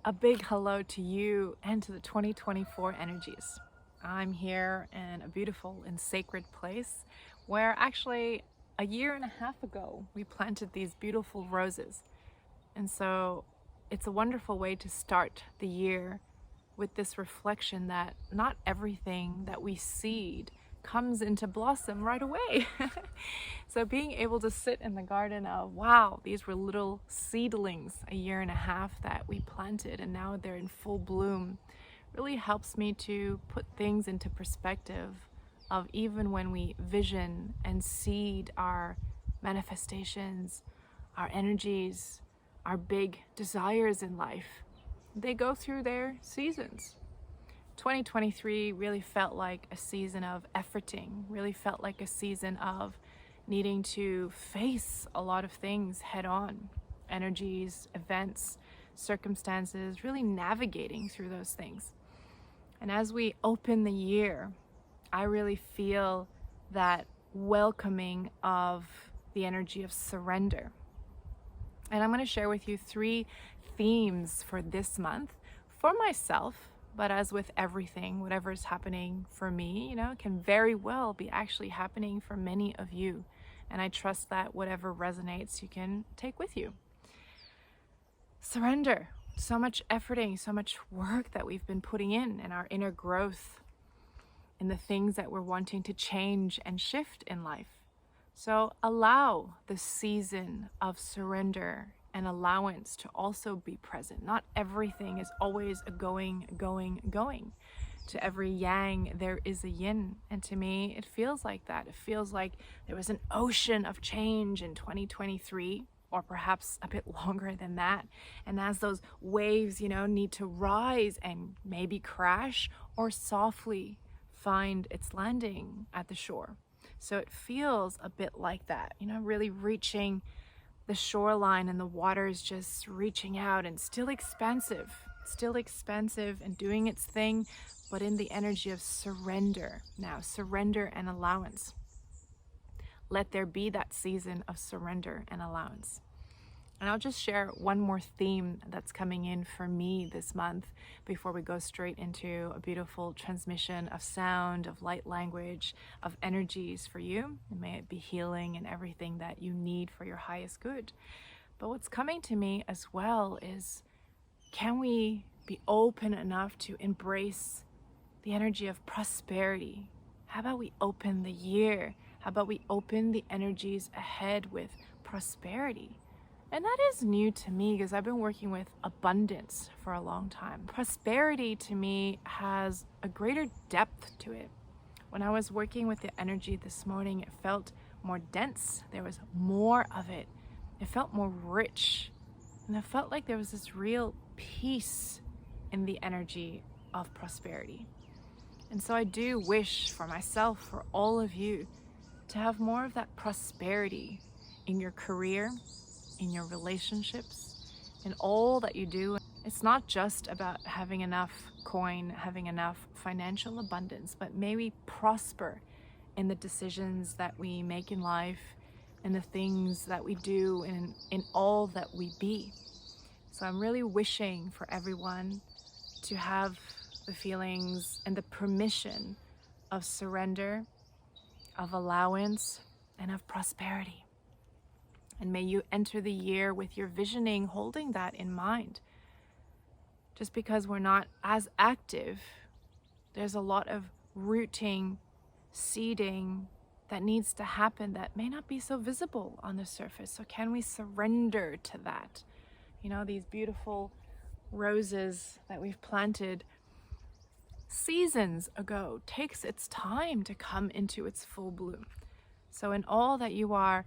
a big hello to you and to the 2024 energies. I'm here in a beautiful and sacred place where actually a year and a half ago we planted these beautiful roses. And so it's a wonderful way to start the year with this reflection that not everything that we seed comes into blossom right away. So being able to sit in the garden of, wow, these were little seedlings a year and a half that we planted and now they're in full bloom, really helps me to put things into perspective of even when we vision and seed our manifestations, our energies, our big desires in life, they go through their seasons. 2023 really felt like a season of efforting, really felt like a season of needing to face a lot of things head on, energies, events, circumstances, really navigating through those things. And as we open the year, I really feel that welcoming of the energy of surrender. And I'm going to share with you 3 themes for this month for myself. But as with everything, whatever is happening for me, can very well be actually happening for many of you. And I trust that whatever resonates, you can take with you. Surrender. So much efforting, so much work that we've been putting in our inner growth, in the things that we're wanting to change and shift in life. So allow the season of surrender and allowance to also be present. Not everything is always a going. To every yang, there is a yin. And to me, it feels like that. It feels like there was an ocean of change in 2023, or perhaps a bit longer than that. And as those waves, need to rise and maybe crash or softly find its landing at the shore. So it feels a bit like that, really reaching the shoreline and the water is just reaching out and still expansive and doing its thing, but in the energy of surrender now, surrender and allowance. Let there be that season of surrender and allowance. And I'll just share one more theme that's coming in for me this month before we go straight into a beautiful transmission of sound, of light language, of energies for you. And may it be healing and everything that you need for your highest good. But what's coming to me as well is, can we be open enough to embrace the energy of prosperity? How about we open the year? How about we open the energies ahead with prosperity? And that is new to me because I've been working with abundance for a long time. Prosperity to me has a greater depth to it. When I was working with the energy this morning, it felt more dense. There was more of it. It felt more rich. And it felt like there was this real peace in the energy of prosperity. And so I do wish for myself, for all of you, to have more of that prosperity in your career, in your relationships, in all that you do. It's not just about having enough coin, having enough financial abundance, but may we prosper in the decisions that we make in life, in the things that we do, in all that we be. So I'm really wishing for everyone to have the feelings and the permission of surrender, of allowance, and of prosperity. And may you enter the year with your visioning, holding that in mind. Just because we're not as active, there's a lot of rooting, seeding that needs to happen that may not be so visible on the surface. So can we surrender to that? These beautiful roses that we've planted seasons ago takes its time to come into its full bloom. So in all that you are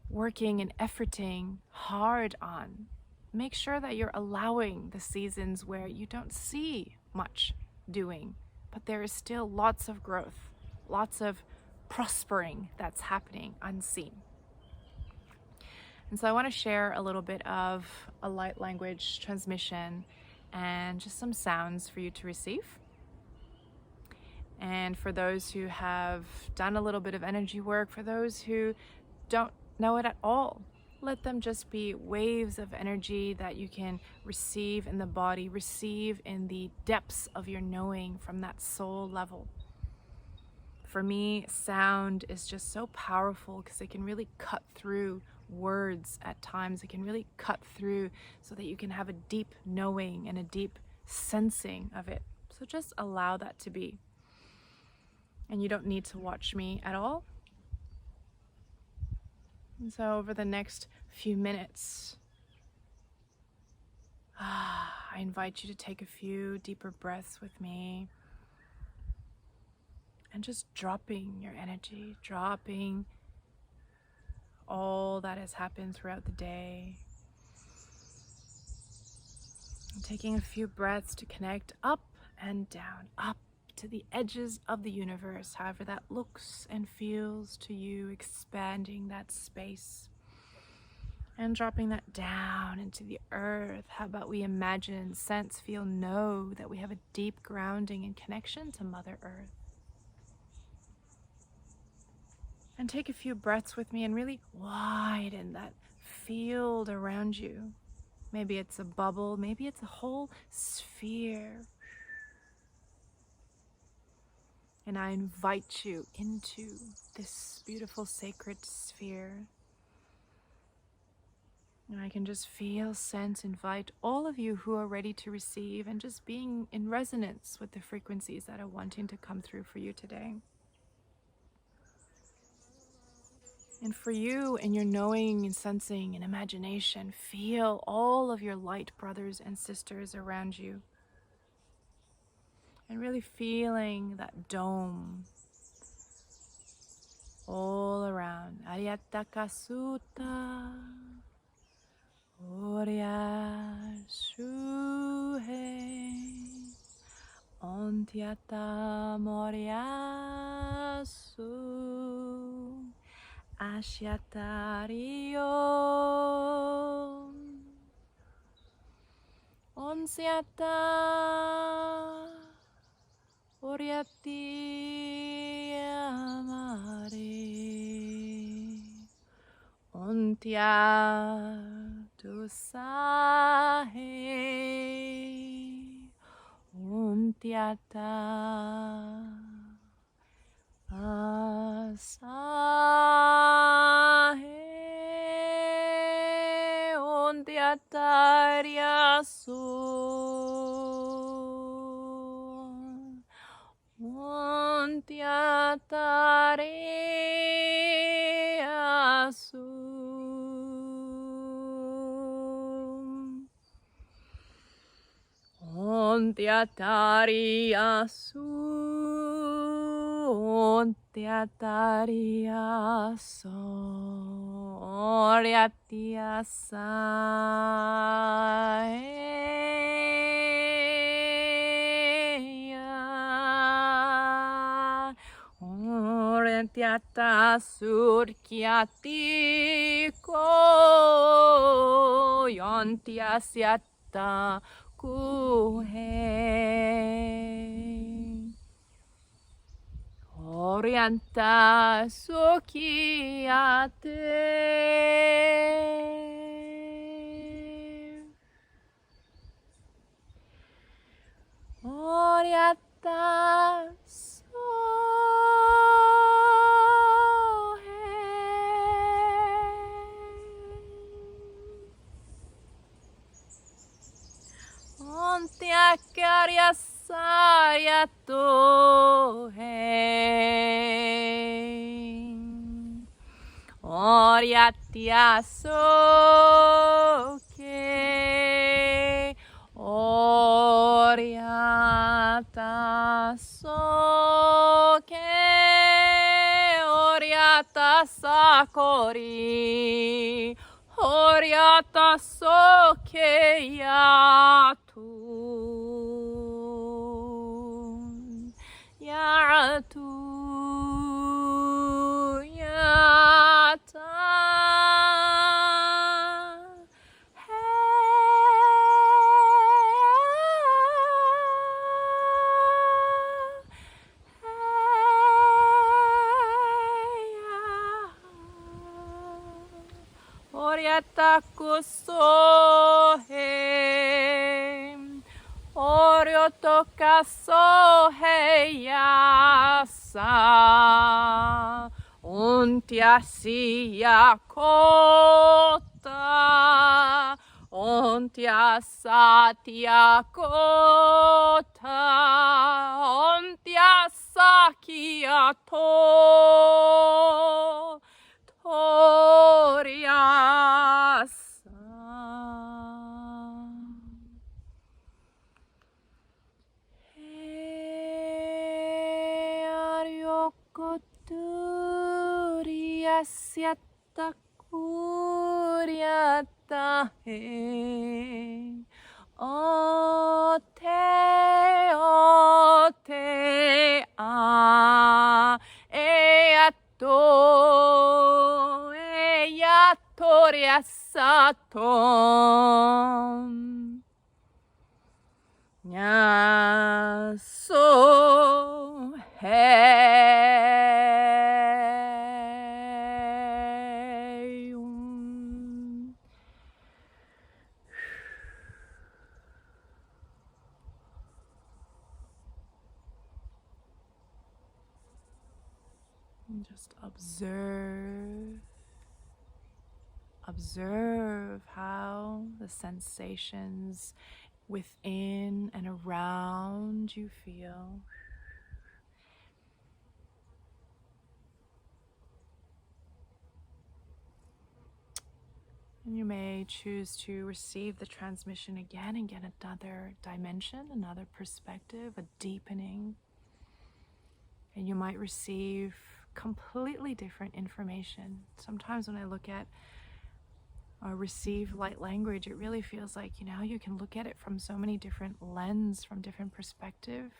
working and efforting hard on, make sure that you're allowing the seasons where you don't see much doing, but there is still lots of growth, lots of prospering that's happening unseen. And so I want to share a little bit of a light language transmission and just some sounds for you to receive. And for those who have done a little bit of energy work, for those who don't know it at all, Let them just be waves of energy that you can receive in the body, receive in the depths of your knowing from that soul level. For me, sound is just so powerful because it can really cut through words at times. It can really cut through so that you can have a deep knowing and a deep sensing of it. So just allow that to be. And you don't need to watch me at all. And so over the next few minutes, I invite you to take a few deeper breaths with me. And just dropping your energy, dropping all that has happened throughout the day. And taking a few breaths to connect up and down, up to the edges of the universe, however that looks and feels to you, expanding that space. And dropping that down into the earth. How about we imagine, sense, feel, know that we have a deep grounding and connection to Mother Earth. And take a few breaths with me and really widen that field around you. Maybe it's a bubble, maybe it's a whole sphere. And I invite you into this beautiful sacred sphere. And I can just feel, sense, invite all of you who are ready to receive and just being in resonance with the frequencies that are wanting to come through for you today. And for you, in your knowing and sensing and imagination, feel all of your light brothers and sisters around you. And really feeling that dome all around. Ariataka Sutta, Orya Shuhei, Ontiata Moria Su. Ashyatario Onsiata Oriati Amare Ontia Tusahe Ontiata Asahe ondiataria su ondiataria su ondiataria su Ontiataria Soriatia Saea Orientiata Surkiatico Yontiasiata Kuhe Orienta Sukiate Orienta Sohe Ontia Caria Sayato Hey Oriatia Soke Oriata Soke Oriata Sakori Oriata Soke Yatu Yatu Yata sohe oryotoka sohe yasa ontiasiya kota ontiasatya kota ontiasakia to toriasa. He aryokoturiasyata kuryata he ote a eato eatoriasatom nyaso hey. And just observe how the sensations within and around you feel. And you may choose to receive the transmission again and get another dimension, another perspective, a deepening. And you might receive completely different information. Sometimes when I look at or receive light language, it really feels like, you can look at it from so many different lenses, from different perspectives.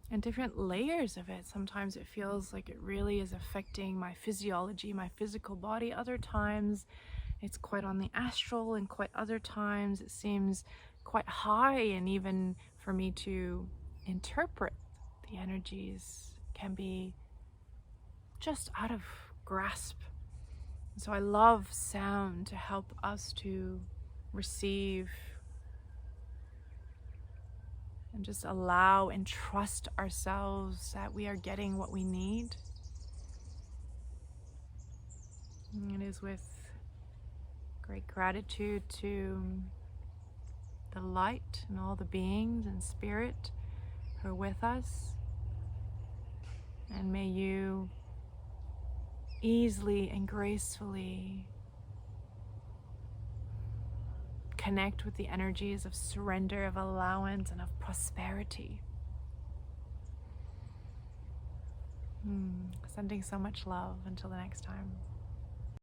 And different layers of it. Sometimes it feels like it really is affecting my physiology, my physical body. Other times it's quite on the astral, and quite other times it seems quite high, and even for me to interpret the energies can be just out of grasp. So I love sound to help us to receive and just allow and trust ourselves that we are getting what we need. And it is with great gratitude to the light and all the beings and spirit who are with us. And may you easily and gracefully connect with the energies of surrender, of allowance, and of prosperity. Sending so much love. Until the next time.